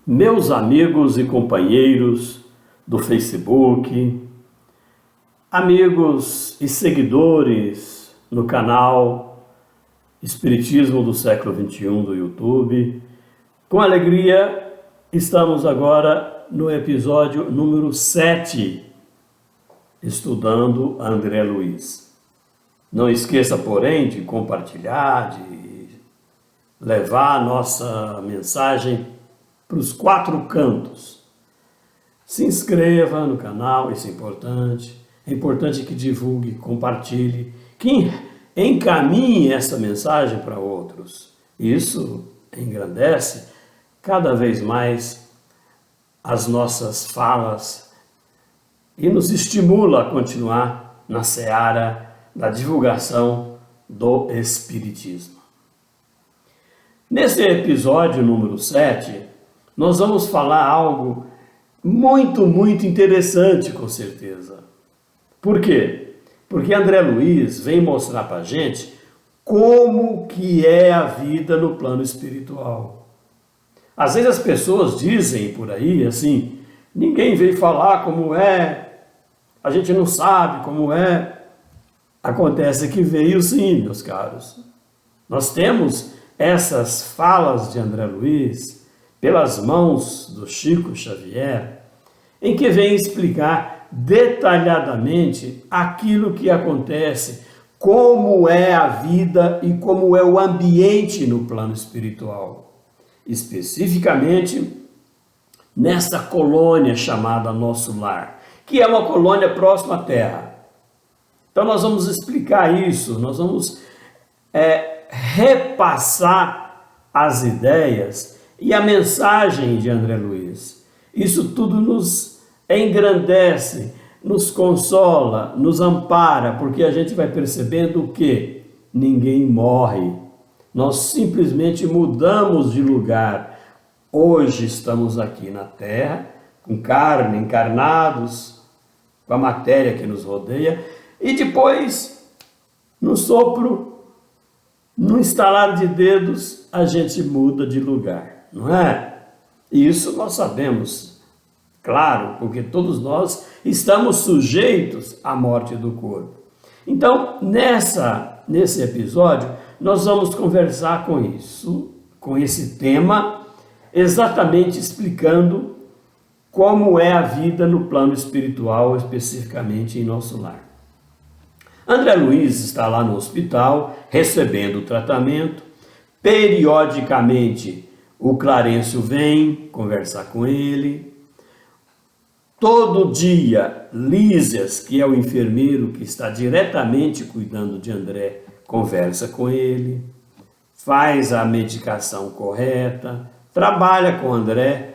Meus amigos e companheiros do Facebook, amigos e seguidores no canal Espiritismo do Século XXI do YouTube, com alegria estamos agora no episódio número 7, estudando André Luiz. Não esqueça, porém, de compartilhar, de levar a nossa mensagem para os 4 cantos. Se inscreva no canal, isso é importante. É importante que divulgue, compartilhe, que encaminhe essa mensagem para outros. Isso engrandece cada vez mais as nossas falas e nos estimula a continuar na seara da divulgação do Espiritismo. Nesse episódio número 7, nós vamos falar algo muito interessante, com certeza. Por quê? Porque André Luiz vem mostrar para a gente como que é a vida no plano espiritual. Às vezes as pessoas dizem por aí assim, ninguém veio falar como é, a gente não sabe como é. Acontece que veio sim, meus caros. Nós temos essas falas de André Luiz pelas mãos do Chico Xavier, em que vem explicar detalhadamente aquilo que acontece, como é a vida e como é o ambiente no plano espiritual. Especificamente nessa colônia chamada Nosso Lar, que é uma colônia próxima à Terra. Então nós vamos explicar isso, nós vamos repassar as ideias e a mensagem de André Luiz. Isso tudo nos engrandece, nos consola, nos ampara, porque a gente vai percebendo que ninguém morre. Nós simplesmente mudamos de lugar. Hoje estamos aqui na Terra, com carne, encarnados, com a matéria que nos rodeia, e depois, no sopro, no estalar de dedos, a gente muda de lugar. Não é? Isso nós sabemos, claro, porque todos nós estamos sujeitos à morte do corpo. Então, nesse episódio, nós vamos conversar com isso, com esse tema, exatamente explicando como é a vida no plano espiritual, especificamente em nosso lar. André Luiz está lá no hospital, recebendo tratamento, periodicamente o Clarencio vem conversar com ele. Todo dia, Lísias, que é o enfermeiro que está diretamente cuidando de André, conversa com ele, faz a medicação correta, trabalha com André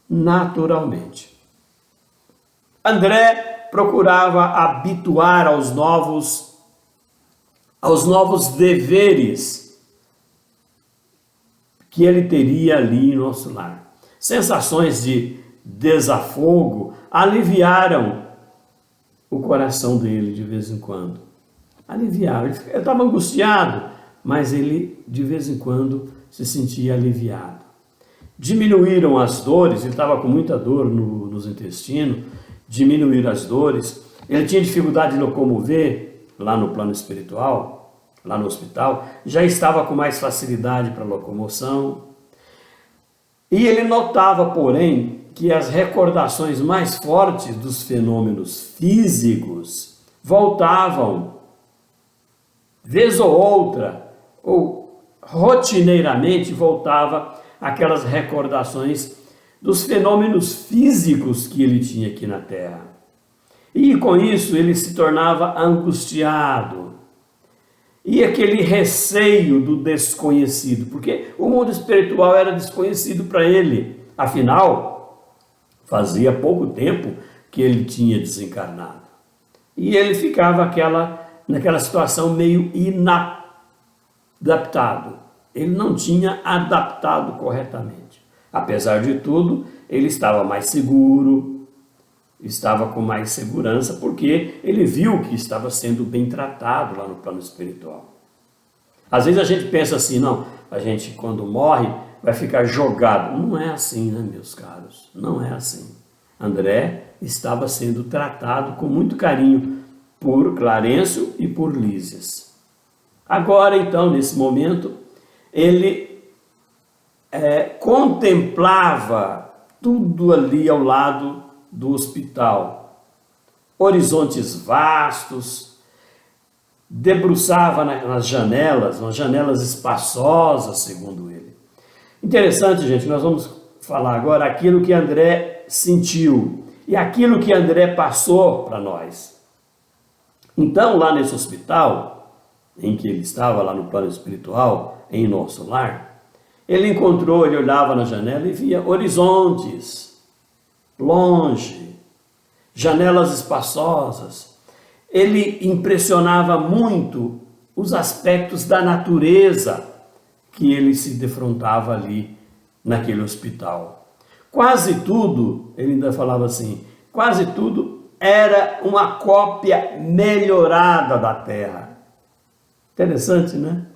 naturalmente. André procurava habituar aos novos deveres que ele teria ali em nosso lar. Sensações de desafogo aliviaram o coração dele de vez em quando. Aliviaram. Ele estava angustiado, mas ele de vez em quando se sentia aliviado. Diminuíram as dores, ele estava com muita dor nos intestinos, diminuíram as dores. Ele tinha dificuldade de locomover lá no plano espiritual, lá no hospital, já estava com mais facilidade para locomoção. E ele notava, porém, que as recordações mais fortes dos fenômenos físicos voltavam, vez ou outra, ou rotineiramente voltava aquelas recordações dos fenômenos físicos que ele tinha aqui na Terra. E com isso ele se tornava angustiado. E aquele receio do desconhecido, porque o mundo espiritual era desconhecido para ele. Afinal, fazia pouco tempo que ele tinha desencarnado. E ele ficava naquela situação meio inadaptado. Ele não tinha adaptado corretamente. Apesar de tudo, ele estava mais seguro, estava com mais segurança, porque ele viu que estava sendo bem tratado lá no plano espiritual. Às vezes a gente pensa assim, não, a gente quando morre, vai ficar jogado. Não é assim, né, meus caros? Não é assim. André estava sendo tratado com muito carinho por Clarencio e por Lísias. Agora, então, nesse momento, ele contemplava tudo ali ao lado do hospital. Horizontes vastos, debruçava nas janelas, umas janelas espaçosas, segundo ele. Interessante, gente, nós vamos falar agora aquilo que André sentiu e aquilo que André passou para nós. Então, lá nesse hospital, em que ele estava, lá no plano espiritual, em nosso lar, ele olhava na janela e via horizontes, longe, janelas espaçosas. Ele impressionava muito os aspectos da natureza que ele se defrontava ali naquele hospital. Quase tudo, ele ainda falava assim, quase tudo era uma cópia melhorada da Terra. Interessante, né?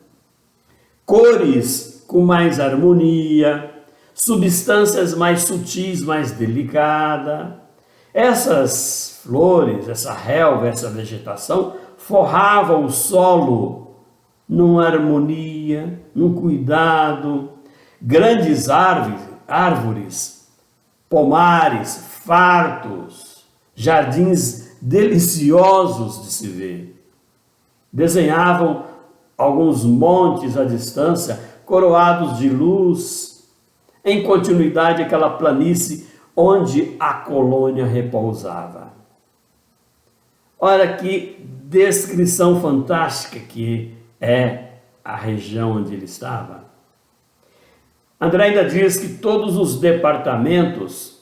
Cores com mais harmonia, substâncias mais sutis, mais delicadas. Essas flores, essa relva, essa vegetação forravam o solo numa harmonia, num cuidado. Grandes árvores, pomares fartos, jardins deliciosos de se ver. Desenhavam alguns montes à distância, coroados de luz, em continuidade àquela planície onde a colônia repousava. Olha que descrição fantástica que é a região onde ele estava. André ainda diz que todos os departamentos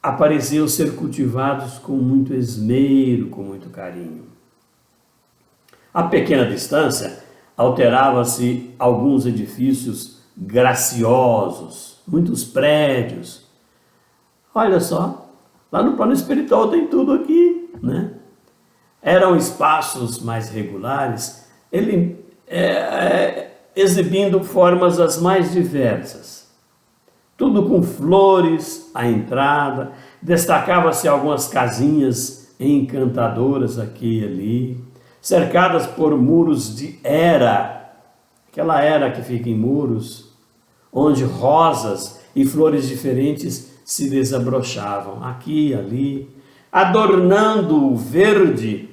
apareciam ser cultivados com muito esmero, com muito carinho. A pequena distância alterava-se alguns edifícios graciosos, muitos prédios. Olha só, lá no plano espiritual tem tudo aqui, né? Eram espaços mais regulares, ele exibindo formas as mais diversas. Tudo com flores à entrada, destacava-se algumas casinhas encantadoras aqui e ali, cercadas por muros de era, aquela era que fica em muros, onde rosas e flores diferentes se desabrochavam, aqui e ali, adornando o verde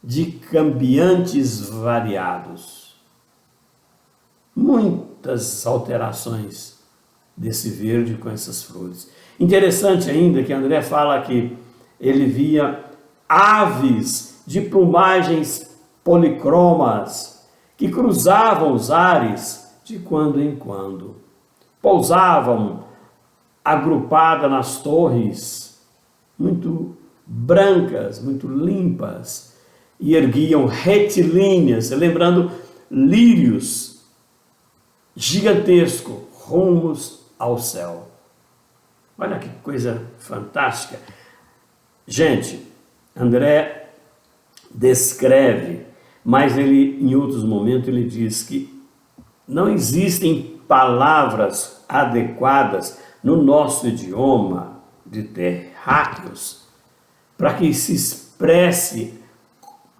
de cambiantes variados. Muitas alterações desse verde com essas flores. Interessante ainda que André fala que ele via aves de plumagens policromas que cruzavam os ares de quando em quando. Pousavam agrupadas nas torres, muito brancas, muito limpas, e erguiam retilíneas, lembrando lírios gigantescos rumos ao céu. Olha que coisa fantástica. Gente, André descreve, mas ele, em outros momentos, ele diz que não existem palavras adequadas no nosso idioma de terráqueos para que se expresse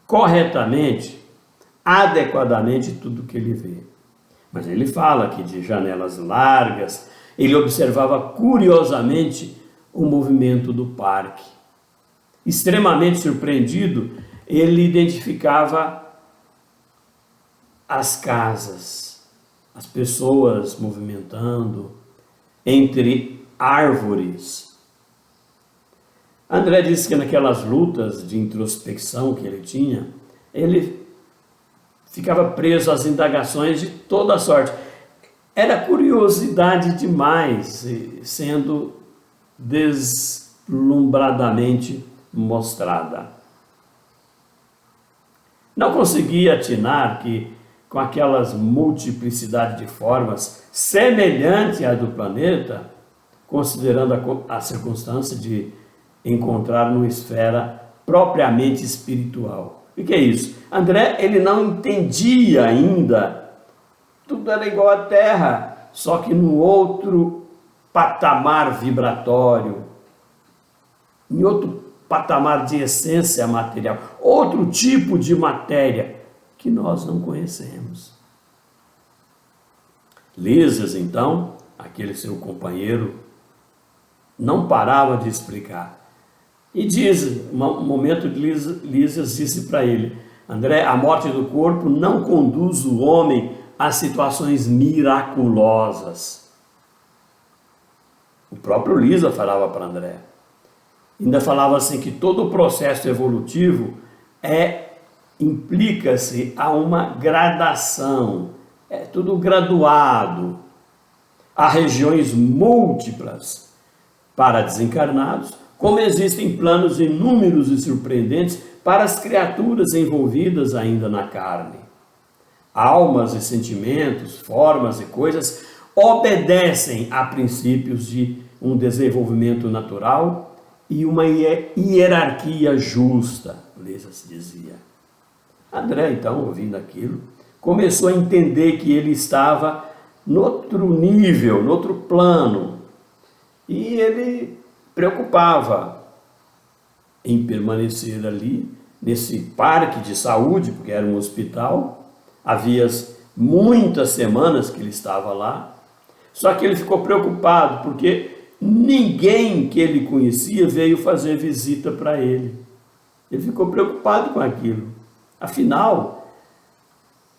corretamente, adequadamente tudo que ele vê. Mas ele fala aqui de janelas largas, ele observava curiosamente o movimento do parque. Extremamente surpreendido, ele identificava as casas, as pessoas movimentando entre árvores. André disse que naquelas lutas de introspecção que ele tinha, ele ficava preso às indagações de toda sorte. Era curiosidade demais, sendo deslumbradamente mostrada. Não conseguia atinar que, com aquelas multiplicidade de formas semelhante à do planeta, considerando a circunstância de encontrar numa esfera propriamente espiritual. O que é isso? André, ele não entendia ainda. Tudo era igual à Terra. só que no outro patamar vibratório, em outro patamar de essência material, outro tipo de matéria que nós não conhecemos. Lísias, então, aquele seu companheiro, não parava de explicar. E diz, um momento Lísias disse para ele: André, a morte do corpo não conduz o homem a situações miraculosas. O próprio Lísias falava para André. Ainda falava assim que todo o processo evolutivo implica-se a uma gradação, é tudo graduado. Há regiões múltiplas para desencarnados, como existem planos inúmeros e surpreendentes para as criaturas envolvidas ainda na carne. Almas e sentimentos, formas e coisas obedecem a princípios de um desenvolvimento natural e uma hierarquia justa, Lísias dizia. André, então, ouvindo aquilo, começou a entender que ele estava no outro nível, no outro plano, e ele preocupava em permanecer ali, nesse parque de saúde, porque era um hospital. Havia muitas semanas que ele estava lá, só que ele ficou preocupado, porque ninguém que ele conhecia veio fazer visita para ele. Ele ficou preocupado com aquilo. Afinal,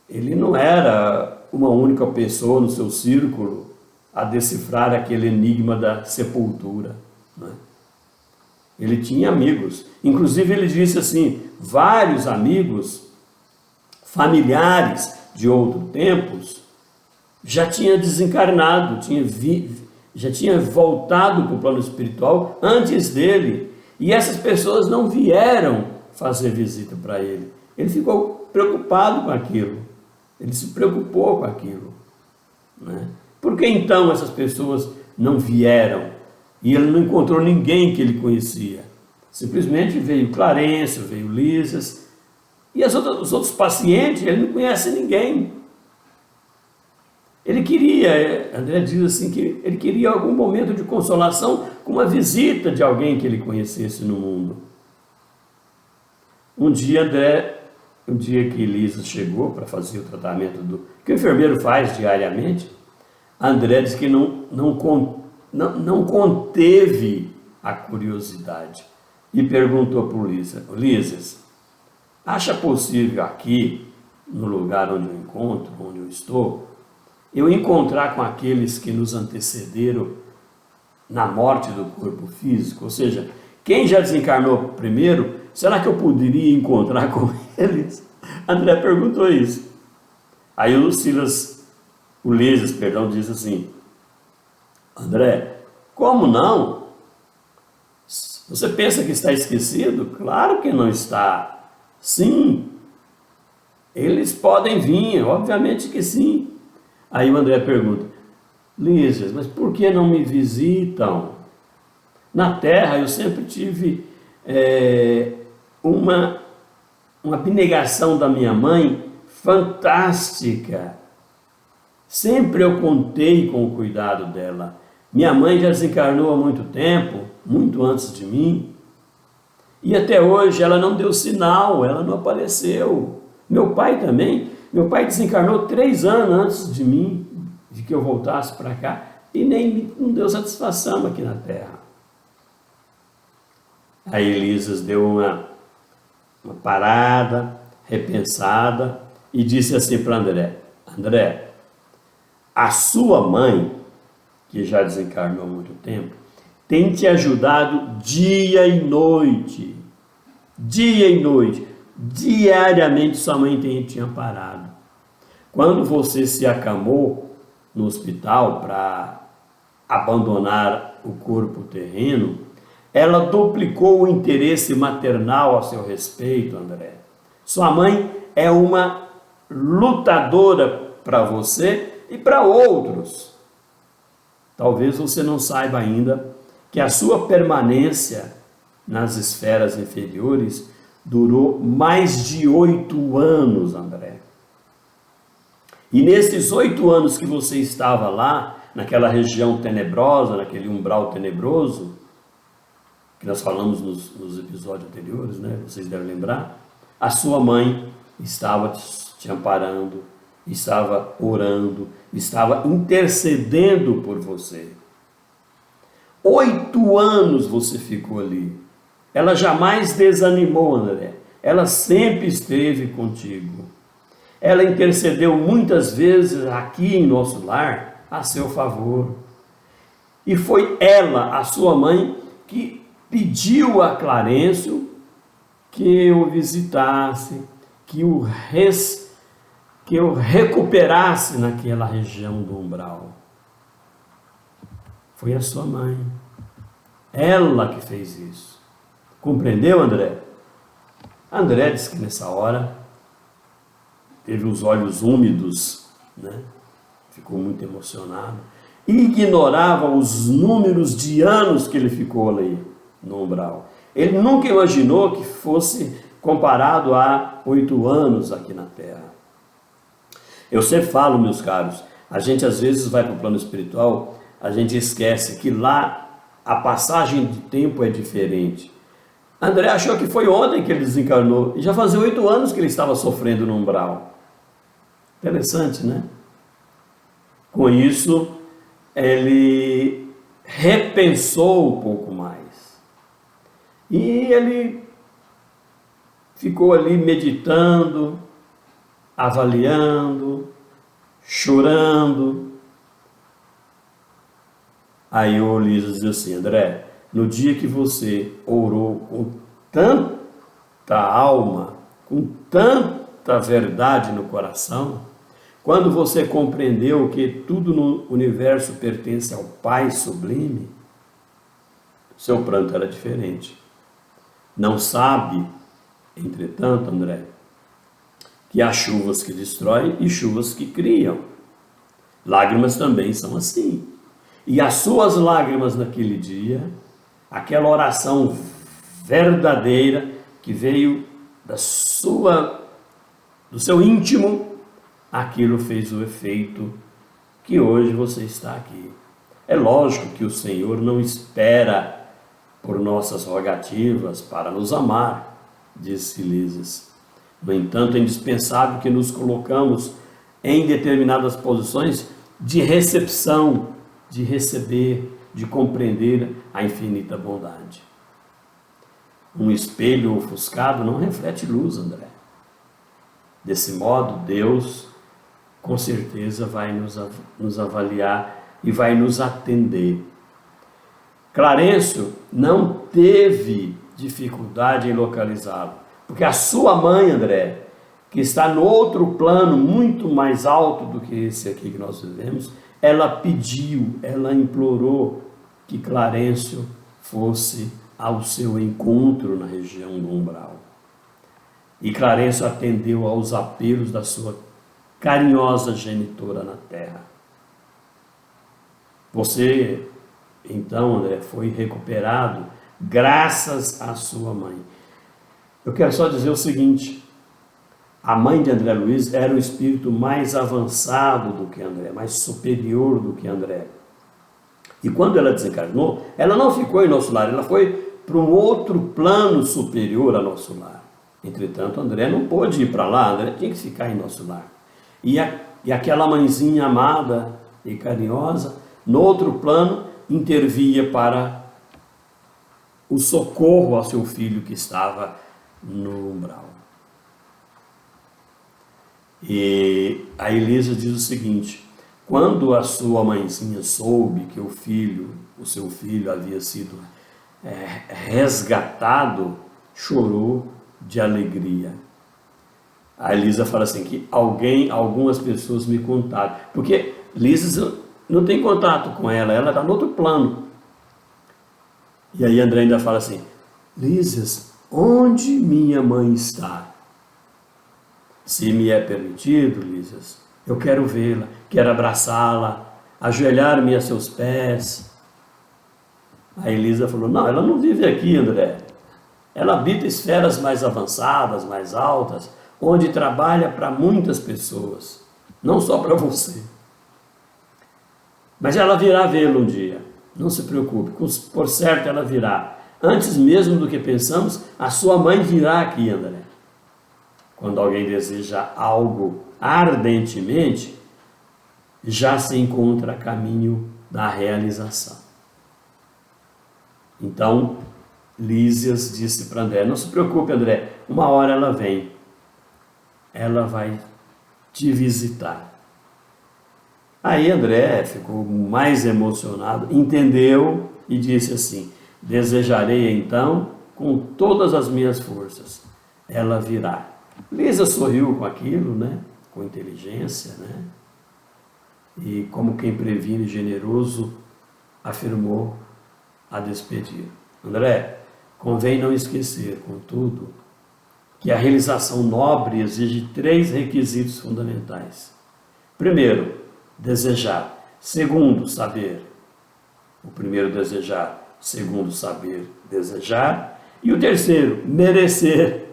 ele não era uma única pessoa no seu círculo a decifrar aquele enigma da sepultura, né? Ele tinha amigos. Inclusive ele disse assim, vários amigos, familiares de outros tempos, já tinha desencarnado, já tinha voltado para o plano espiritual antes dele, e essas pessoas não vieram fazer visita para ele. Ele ficou preocupado com aquilo, ele se preocupou com aquilo, né? Por que então essas pessoas não vieram? E ele não encontrou ninguém que ele conhecia. Simplesmente veio Clarencio, veio Lísias, e os outros pacientes, ele não conhece ninguém. Ele queria, André diz assim, que ele queria algum momento de consolação com uma visita de alguém que ele conhecesse no mundo. Um dia que Lísias chegou para fazer o tratamento que o enfermeiro faz diariamente, André diz que não conteve a curiosidade e perguntou para o Lísias, acha possível aqui, no lugar onde eu estou, eu encontrar com aqueles que nos antecederam na morte do corpo físico? Ou seja, quem já desencarnou primeiro, será que eu poderia encontrar com eles? André perguntou isso. Aí o Lísias, diz assim, André, como não? Você pensa que está esquecido? Claro que não está. Sim, eles podem vir, obviamente que sim. Aí o André pergunta, Lísias, mas por que não me visitam? Na Terra eu sempre tive uma abnegação da minha mãe fantástica. Sempre eu contei com o cuidado dela. Minha mãe já desencarnou há muito tempo, muito antes de mim, e até hoje ela não deu sinal, ela não apareceu. Meu pai também, meu pai desencarnou 3 anos antes de mim, de que eu voltasse para cá, e não deu satisfação aqui na Terra. Aí Lísias deu uma parada, repensada, e disse assim para André, a sua mãe, que já desencarnou há muito tempo, tem te ajudado dia e noite, diariamente sua mãe tinha parado. Quando você se acamou no hospital para abandonar o corpo terreno, ela duplicou o interesse maternal a seu respeito, André. Sua mãe é uma lutadora para você e para outros. Talvez você não saiba ainda que a sua permanência nas esferas inferiores durou mais de 8 anos, André. E nesses 8 anos que você estava lá, naquela região tenebrosa, naquele umbral tenebroso, que nós falamos nos episódios anteriores, né? Vocês devem lembrar, a sua mãe estava te amparando, estava orando, estava intercedendo por você. 8 anos você ficou ali. Ela jamais desanimou, André. Ela sempre esteve contigo. Ela intercedeu muitas vezes aqui em nosso lar a seu favor. E foi ela, a sua mãe, que pediu a Clarencio que o visitasse, que o recuperasse naquela região do umbral. Foi a sua mãe. Ela que fez isso. Compreendeu, André? André disse que nessa hora teve os olhos úmidos, né? Ficou muito emocionado. Ignorava os números de anos que ele ficou ali no umbral. Ele nunca imaginou que fosse comparado a 8 anos aqui na Terra. Eu sempre falo, meus caros, a gente às vezes vai para o plano espiritual, a gente esquece que lá a passagem de tempo é diferente. André achou que foi ontem que ele desencarnou, e já fazia 8 anos que ele estava sofrendo no umbral. Interessante, né? Com isso, ele repensou um pouco mais. E ele ficou ali meditando, avaliando, chorando. Aí o Lisa diz assim: André, no dia que você orou com tanta alma, com tanta verdade no coração, quando você compreendeu que tudo no universo pertence ao Pai Sublime, seu pranto era diferente. Não sabe, entretanto, André, que há chuvas que destroem e chuvas que criam. Lágrimas também são assim. E as suas lágrimas naquele dia, aquela oração verdadeira que veio do seu íntimo, aquilo fez o efeito que hoje você está aqui. É lógico que o Senhor não espera por nossas rogativas para nos amar, disse Lises. No entanto, é indispensável que nos colocamos em determinadas posições de recepção, de receber, de compreender a infinita bondade. Um espelho ofuscado não reflete luz, André. Desse modo, Deus com certeza vai nos avaliar e vai nos atender. Clarencio não teve dificuldade em localizá-lo, porque a sua mãe, André, que está no outro plano muito mais alto do que esse aqui que nós vivemos, ela pediu, ela implorou que Clarencio fosse ao seu encontro na região do umbral. E Clarencio atendeu aos apelos da sua carinhosa genitora na terra. Você, então, André, foi recuperado graças à sua mãe. Eu quero só dizer o seguinte: a mãe de André Luiz era um espírito mais avançado do que André, mais superior do que André. E quando ela desencarnou, ela não ficou em nosso lar, ela foi para um outro plano superior ao nosso lar. Entretanto, André não pôde ir para lá, André tinha que ficar em nosso lar. E aquela mãezinha amada e carinhosa, no outro plano, intervia para o socorro ao seu filho que estava no umbral. E a Elisa diz o seguinte: quando a sua mãezinha soube que o seu filho havia sido resgatado, chorou de alegria. A Elisa fala assim que algumas pessoas me contaram, porque Elisa não tem contato com ela está no outro plano. E aí André ainda fala assim: Lisas, onde minha mãe está? Se me é permitido, Lisas, eu quero vê-la, quero abraçá-la, ajoelhar-me a seus pés. A Elisa falou: não, ela não vive aqui, André. Ela habita esferas mais avançadas, mais altas, onde trabalha para muitas pessoas. não só para você. Mas ela virá vê-lo um dia, não se preocupe, por certo ela virá. Antes mesmo do que pensamos, a sua mãe virá aqui, André. Quando alguém deseja algo ardentemente, já se encontra a caminho da realização. Então, Lísias disse para André, não se preocupe, André, uma hora ela vem, ela vai te visitar. Aí André ficou mais emocionado, entendeu e disse assim, desejarei então com todas as minhas forças, ela virá. Lísia sorriu com aquilo, né? Com inteligência, né? E como quem previne generoso, afirmou a despedir. André, convém não esquecer, contudo, que a realização nobre exige 3 requisitos fundamentais. Primeiro, desejar. Segundo, saber. O primeiro, desejar. O segundo, saber, desejar. E o terceiro, merecer.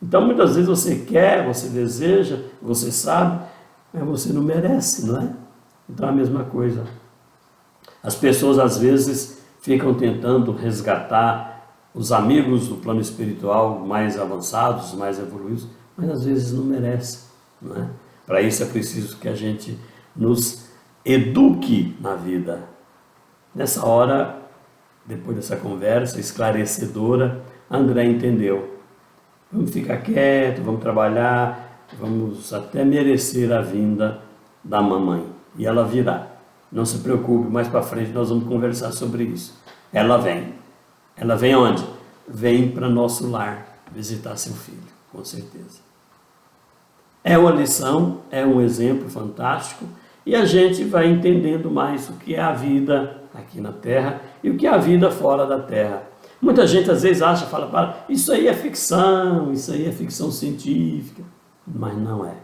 Então, muitas vezes você quer, você deseja, você sabe, mas você não merece, não é? Então, a mesma coisa. As pessoas, às vezes, ficam tentando resgatar os amigos do plano espiritual mais avançados, mais evoluídos, mas às vezes não merecem, não é? Para isso é preciso que a gente nos eduque na vida. Nessa hora, depois dessa conversa esclarecedora, André entendeu. Vamos ficar quieto, vamos trabalhar, vamos até merecer a vinda da mamãe. E ela virá. Não se preocupe, mais para frente nós vamos conversar sobre isso. Ela vem. Ela vem onde? Vem para nosso lar visitar seu filho, com certeza. É uma lição, é um exemplo fantástico e a gente vai entendendo mais o que é a vida aqui na Terra e o que é a vida fora da Terra. Muita gente às vezes acha, fala, isso aí é ficção científica, mas não é.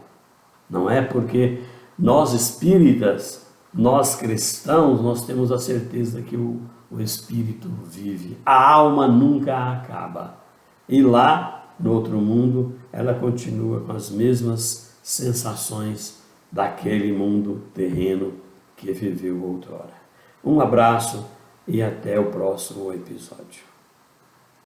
Não é porque nós espíritas, nós cristãos, nós temos a certeza que o espírito vive. A alma nunca acaba. E lá, no outro mundo, ela continua com as mesmas sensações daquele mundo terreno que viveu outrora. Um abraço e até o próximo episódio.